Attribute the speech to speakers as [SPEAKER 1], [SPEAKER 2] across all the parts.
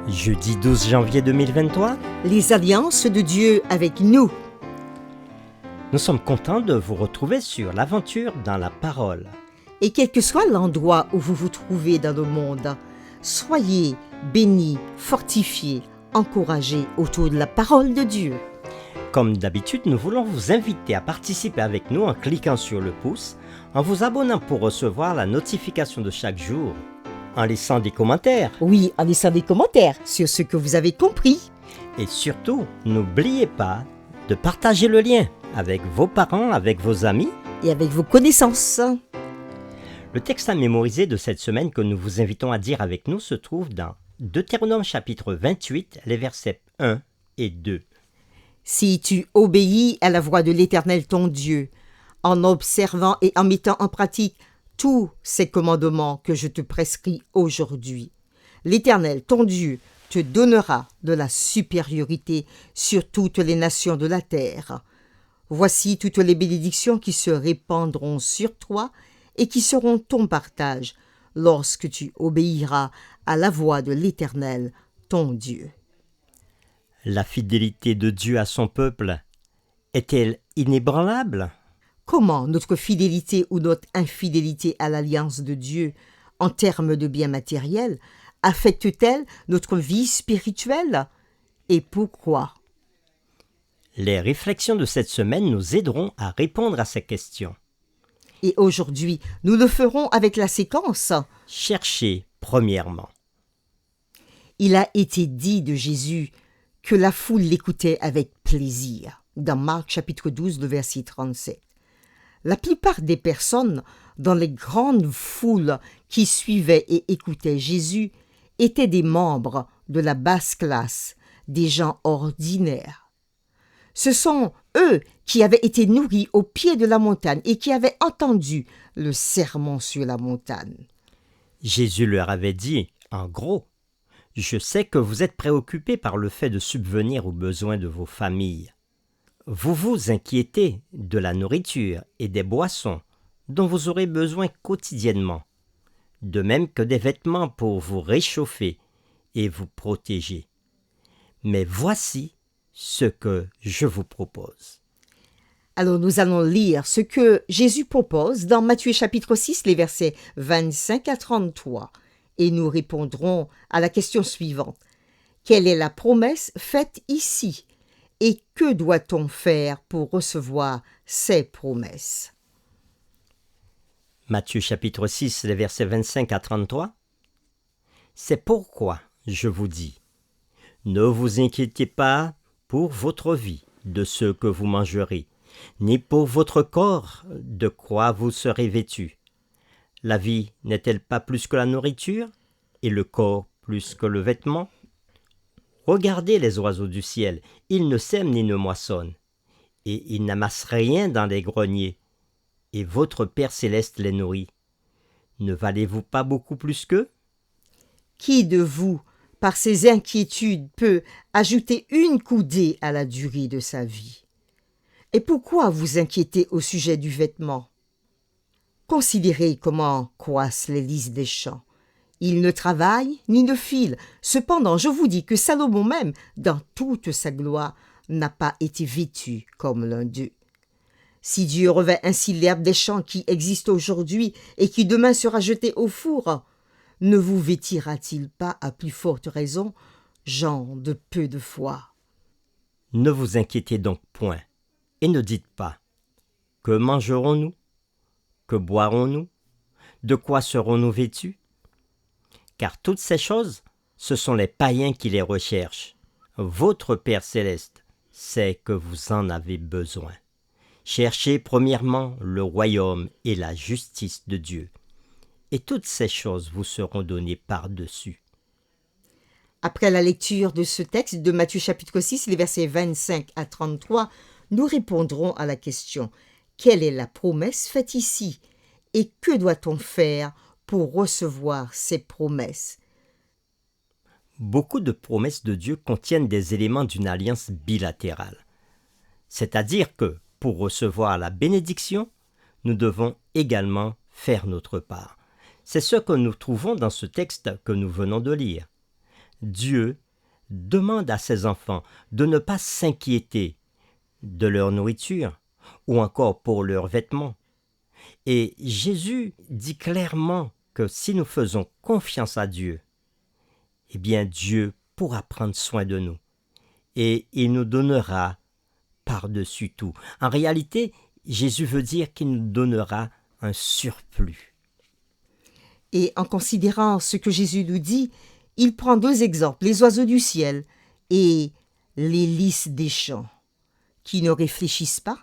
[SPEAKER 1] Jeudi 12 janvier 2023,
[SPEAKER 2] Les alliances de Dieu avec nous.
[SPEAKER 1] nous sommes contents de vous retrouver sur l'aventure dans la parole.
[SPEAKER 2] Et quel que soit l'endroit où vous vous trouvez dans le monde, soyez bénis, fortifiés, encouragés autour de la parole de Dieu.
[SPEAKER 1] Comme d'habitude, nous voulons vous inviter à participer avec nous en cliquant sur le pouce, en vous abonnant pour recevoir la notification de chaque jour, en laissant des commentaires
[SPEAKER 2] Oui, en laissant des commentaires sur ce que vous avez compris.
[SPEAKER 1] et surtout, n'oubliez pas de partager le lien avec vos parents, avec vos amis.
[SPEAKER 2] Et avec vos connaissances.
[SPEAKER 1] Le texte à mémoriser de cette semaine que nous vous invitons à dire avec nous se trouve dans Deutéronome chapitre 28, les versets 1 et 2.
[SPEAKER 2] Si tu obéis à la voix de l'Éternel ton Dieu, en observant et en mettant en pratique tous ces commandements que je te prescris aujourd'hui, l'Éternel ton Dieu te donnera de la supériorité sur toutes les nations de la terre. Voici toutes les bénédictions qui se répandront sur toi et qui seront ton partage lorsque tu obéiras à la voix de l'Éternel ton Dieu.
[SPEAKER 1] La fidélité de Dieu à son peuple est-elle inébranlable?
[SPEAKER 2] Comment notre fidélité ou notre infidélité à l'alliance de Dieu en termes de biens matériels affecte-t-elle notre vie spirituelle? Et pourquoi?
[SPEAKER 1] Les réflexions de cette semaine nous aideront à répondre à ces questions.
[SPEAKER 2] Et aujourd'hui, nous le ferons avec la séquence.
[SPEAKER 1] Cherchez premièrement.
[SPEAKER 2] Il a été dit de Jésus que la foule l'écoutait avec plaisir, dans Marc chapitre 12, le verset 37. La plupart des personnes dans les grandes foules qui suivaient et écoutaient Jésus étaient des membres de la basse classe, des gens ordinaires. Ce sont eux qui avaient été nourris au pied de la montagne et qui avaient entendu le sermon sur la montagne.
[SPEAKER 1] Jésus leur avait dit, en gros, « Je sais que vous êtes préoccupés par le fait de subvenir aux besoins de vos familles. Vous vous inquiétez de la nourriture et des boissons dont vous aurez besoin quotidiennement, de même que des vêtements pour vous réchauffer et vous protéger. Mais voici ce que je vous propose. »
[SPEAKER 2] Alors nous allons lire ce que Jésus propose dans Matthieu chapitre 6, les versets 25 à 33, et nous répondrons à la question suivante. Quelle est la promesse faite ici? Et que doit-on faire pour recevoir ces promesses?
[SPEAKER 1] Matthieu chapitre 6, les versets 25 à 33. C'est pourquoi je vous dis, ne vous inquiétez pas pour votre vie de ce que vous mangerez, ni pour votre corps de quoi vous serez vêtus. La vie n'est-elle pas plus que la nourriture, et le corps plus que le vêtement? Regardez les oiseaux du ciel, ils ne sèment ni ne moissonnent, et ils n'amassent rien dans les greniers, et votre Père céleste les nourrit. Ne valez-vous pas beaucoup plus qu'eux?
[SPEAKER 2] Qui de vous, par ses inquiétudes, peut ajouter une coudée à la durée de sa vie? Et pourquoi vous inquiétez au sujet du vêtement? Considérez comment croissent les lys des champs. Ils ne travaillent ni ne filent. Cependant, je vous dis que Salomon même, dans toute sa gloire, n'a pas été vêtu comme l'un d'eux. Si Dieu revêt ainsi l'herbe des champs qui existe aujourd'hui et qui demain sera jetée au four, ne vous vêtira-t-il pas à plus forte raison, gens de peu de foi?
[SPEAKER 1] Ne vous inquiétez donc point, et ne dites pas, que mangerons-nous? Que boirons-nous? De quoi serons-nous vêtus? Car toutes ces choses, ce sont les païens qui les recherchent. Votre Père céleste sait que vous en avez besoin. Cherchez premièrement le royaume et la justice de Dieu, et toutes ces choses vous seront données par-dessus.
[SPEAKER 2] Après la lecture de ce texte de Matthieu chapitre 6, les versets 25 à 33, nous répondrons à la question « Quelle est la promesse faite ici? Et que doit-on faire pour recevoir ces promesses? »
[SPEAKER 1] Beaucoup de promesses de Dieu contiennent des éléments d'une alliance bilatérale. C'est-à-dire que, pour recevoir la bénédiction, nous devons également faire notre part. C'est ce que nous trouvons dans ce texte que nous venons de lire. Dieu demande à ses enfants de ne pas s'inquiéter de leur nourriture ou encore pour leurs vêtements. Et Jésus dit clairement que si nous faisons confiance à Dieu, eh bien Dieu pourra prendre soin de nous et il nous donnera par-dessus tout. En réalité, Jésus veut dire qu'il nous donnera un surplus.
[SPEAKER 2] Et en considérant ce que Jésus nous dit, il prend deux exemples, les oiseaux du ciel et les lys des champs, qui ne réfléchissent pas,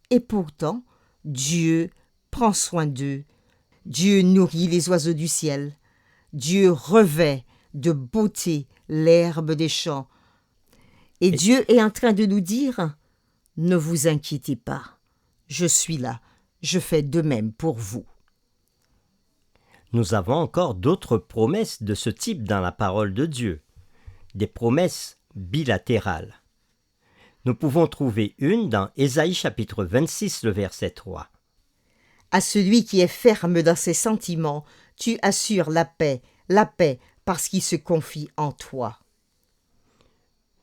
[SPEAKER 2] et pourtant Dieu prend soin d'eux. Dieu nourrit les oiseaux du ciel. Dieu revêt de beauté l'herbe des champs. Et Dieu est en train de nous dire, ne vous inquiétez pas, je suis là, je fais de même pour vous.
[SPEAKER 1] Nous avons encore d'autres promesses de ce type dans la parole de Dieu, des promesses bilatérales. Nous pouvons trouver une dans Ésaïe chapitre 26, le verset 3.
[SPEAKER 2] À celui qui est ferme dans ses sentiments, tu assures la paix parce qu'il se confie en toi.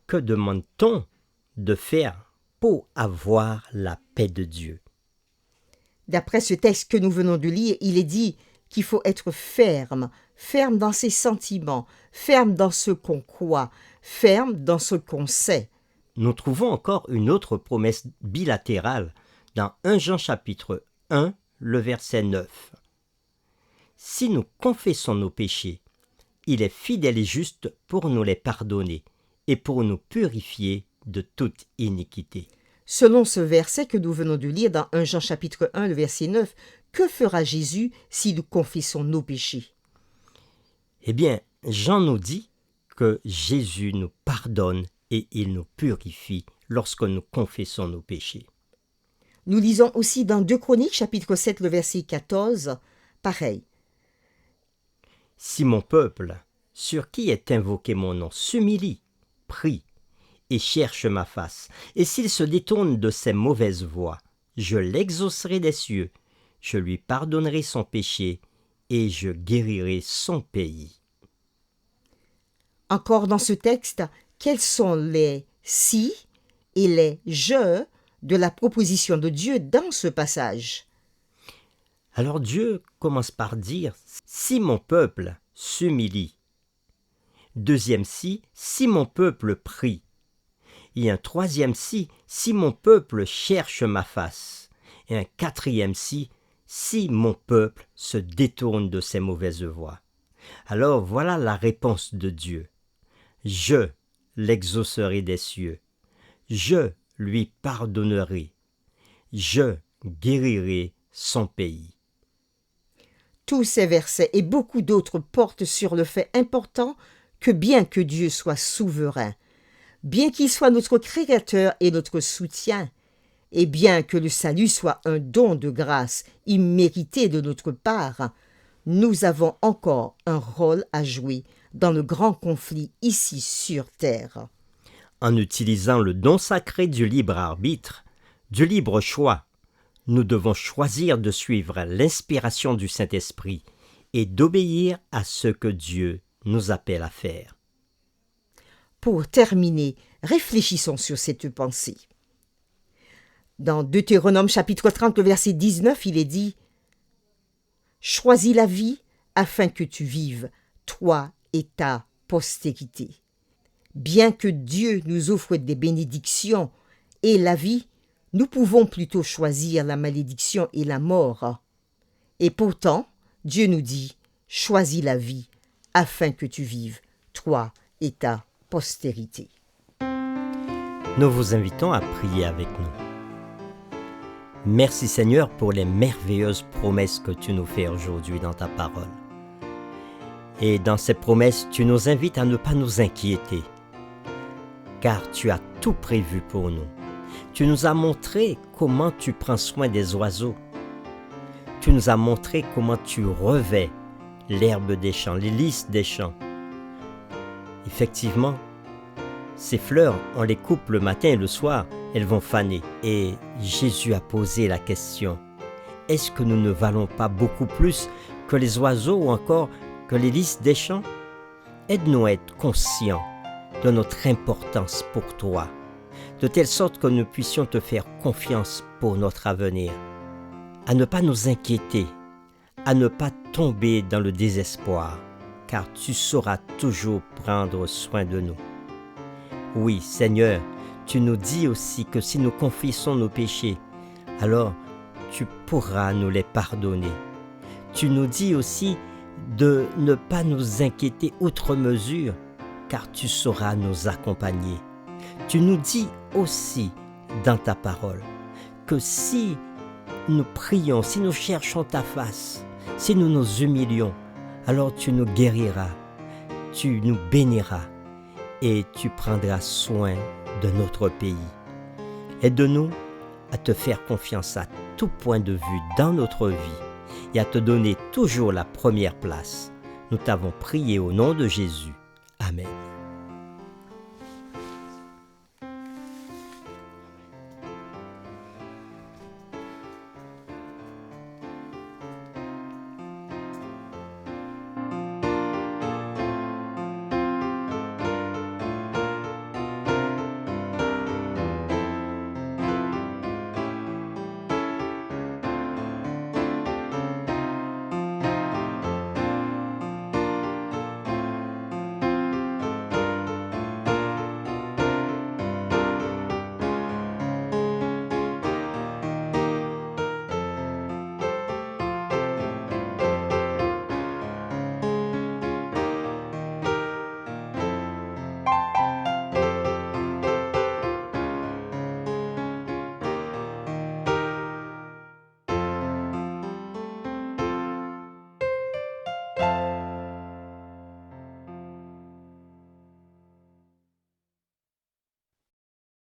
[SPEAKER 1] Que demande-t-on de faire pour avoir la paix de Dieu?
[SPEAKER 2] D'après ce texte que nous venons de lire, il est dit qu'il faut être ferme, ferme dans ses sentiments, ferme dans ce qu'on croit, ferme dans ce qu'on sait.
[SPEAKER 1] Nous trouvons encore une autre promesse bilatérale dans 1 Jean chapitre 1, le verset 9. Si nous confessons nos péchés, il est fidèle et juste pour nous les pardonner et pour nous purifier de toute iniquité.
[SPEAKER 2] Selon ce verset que nous venons de lire dans 1 Jean chapitre 1, le verset 9, que fera Jésus si nous confessons nos péchés?
[SPEAKER 1] Eh bien, Jean nous dit que Jésus nous pardonne et il nous purifie lorsque nous confessons nos péchés.
[SPEAKER 2] Nous lisons aussi dans 2 Chroniques chapitre 7, le verset 14, pareil.
[SPEAKER 1] Si mon peuple, sur qui est invoqué mon nom, s'humilie, prie et cherche ma face, et s'il se détourne de ses mauvaises voies, je l'exaucerai des cieux, je lui pardonnerai son péché et je guérirai son pays.
[SPEAKER 2] Encore dans ce texte, quels sont les si et les je de la proposition de Dieu dans ce passage?
[SPEAKER 1] Alors Dieu commence par dire « si mon peuple s'humilie ». Deuxième si mon peuple prie. Et un troisième si mon peuple cherche ma face. Et un quatrième si mon peuple se détourne de ses mauvaises voies. Alors voilà la réponse de Dieu. Je l'exaucerai des cieux. Je lui pardonnerai. Je guérirai son pays.
[SPEAKER 2] Tous ces versets et beaucoup d'autres portent sur le fait important que bien que Dieu soit souverain, bien qu'il soit notre Créateur et notre soutien, et bien que le salut soit un don de grâce immérité de notre part, nous avons encore un rôle à jouer dans le grand conflit ici sur terre.
[SPEAKER 1] En utilisant le don sacré du libre arbitre, du libre choix, nous devons choisir de suivre l'inspiration du Saint-Esprit et d'obéir à ce que Dieu nous appelle à faire.
[SPEAKER 2] Pour terminer, réfléchissons sur cette pensée. Dans Deutéronome chapitre 30, verset 19, il est dit « Choisis la vie afin que tu vives, toi et ta postérité. » Bien que Dieu nous offre des bénédictions et la vie, nous pouvons plutôt choisir la malédiction et la mort. Et pourtant, Dieu nous dit « Choisis la vie afin que tu vives, toi et ta postérité. »
[SPEAKER 1] Nous vous invitons à prier avec nous. Merci Seigneur pour les merveilleuses promesses que tu nous fais aujourd'hui dans ta parole. Et dans ces promesses, tu nous invites à ne pas nous inquiéter, car tu as tout prévu pour nous. Tu nous as montré comment tu prends soin des oiseaux. Tu nous as montré comment tu revêts l'herbe des champs, les lys des champs. Effectivement, ces fleurs, on les coupe le matin et le soir, elles vont faner. Et Jésus a posé la question, est-ce que nous ne valons pas beaucoup plus que les oiseaux ou encore que les lys des champs? aide-nous à être conscients de notre importance pour toi, de telle sorte que nous puissions te faire confiance pour notre avenir, à ne pas nous inquiéter, à ne pas tomber dans le désespoir, car tu sauras toujours prendre soin de nous. Oui, Seigneur, tu nous dis aussi que si nous confessons nos péchés, alors tu pourras nous les pardonner. Tu nous dis aussi de ne pas nous inquiéter outre mesure, car tu sauras nous accompagner. Tu nous dis aussi dans ta parole que si nous prions, si nous cherchons ta face, si nous nous humilions, alors tu nous guériras, tu nous béniras et tu prendras soin de notre pays. Aide-nous à te faire confiance à tout point de vue dans notre vie et à te donner toujours la première place. Nous t'avons prié au nom de Jésus. Amen.